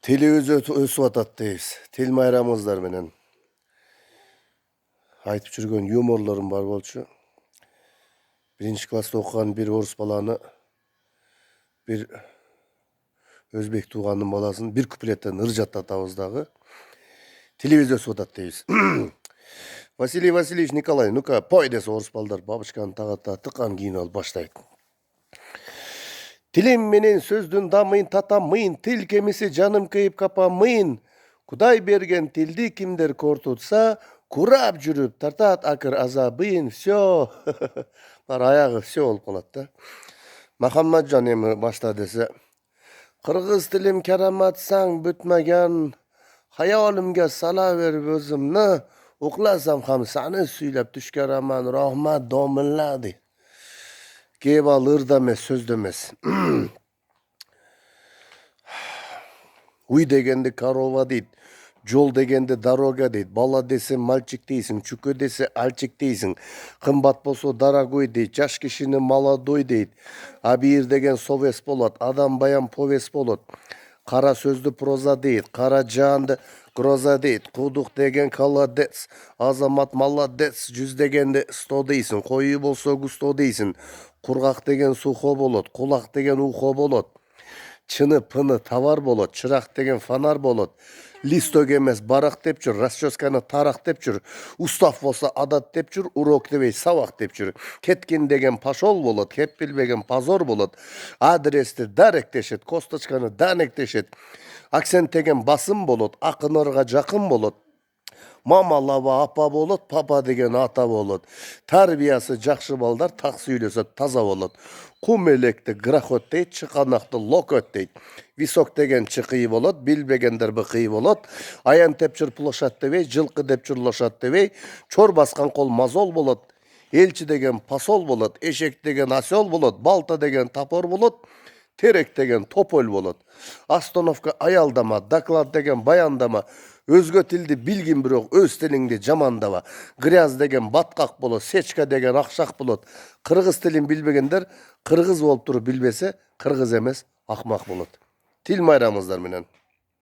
Tili өсіп атат дейбиз. Тил майрамыбыздар менен айтып жүргөн юморлорум бар болчу. 1-класста окуган bir орус баланы, bir өзбек тууганын баласын bir куплеттен ыржаттатабыз дагы. Тилибиз өсүп атат дейбиз. Василий Васильевич Николай, ну-ка, пой десе орус балдар бабушканын тагата тыккан кийинип алып баштайт. Тилим менен сөздүн дамыйын татамыйын, тил кемиси жаным кыйып капамыйын. Кудай берген тилди кимдер кортутса, курап жүрүп тартат акыр азабыйын. Всё. Бар аягы всё болуп калат да. Махаммаджан эми башта десе, кыргыз тилим караматсаң бүтмөгөн, хаялымга сала берип өзүмнү, укласам ham саны сүйлөп түшкөраман, рахмат домилла дейт. Кеп ал ырда эмес, сөздө эмес. Уй дегенде корова дейт, жол дегенде дорога дейт, бала десе мальчик дейсиң, чүкө десе альчик дейсиң, кымбат болсо дорогой дейт, жаш кишини молодой дейт, абийир деген совес болот, адам баян повес болот, кара сөздү проза дейт, кара жанды гроза дейт, кудук деген колодец, азамат молодец, жүз дегенде 100 дейсиң, кою болсо густо дейсиң, кургак деген сухо болот, кулак деген ухо болот, чыны пыны товар болот, чырак деген фонар болот, листок эмес барак деп жүр, расческаны тарак деп жүр, устав болсо адат деп жүр, урок дебей сабак деп жүр, кеткин деген пошол болот, кеп билбеген позор болот, адрести даректешет, косточканы данектешет, акцент деген басым болот, акынырга жакын болот, мама лаба апа болот, папа деген ата болот, тарбиясы жакшы балдар так сүйлөсө таза болот, кум электи грохот дейт, чыканакты локот дейт, висок деген чыкый болот, билбегендер быкый болот, аян деп жүр площадь дебей, жылкы деп жүр лошадь дебей, чор баскан кол мазол болот, элчи деген посол болот, эшек деген осел болот, балта деген топор болот, терек деген тополь болот, остановка аялдама, доклад деген баяндама, өзгө тилди билгин бирок өз тилиңди жамандаба, гряз деген баткак болот, сечка деген акшак болот, кыргыз тилин билбегендер кыргыз болуп туруп билбесе, кыргыз эмес, акмак болот. Тил майрамыбыздар менен.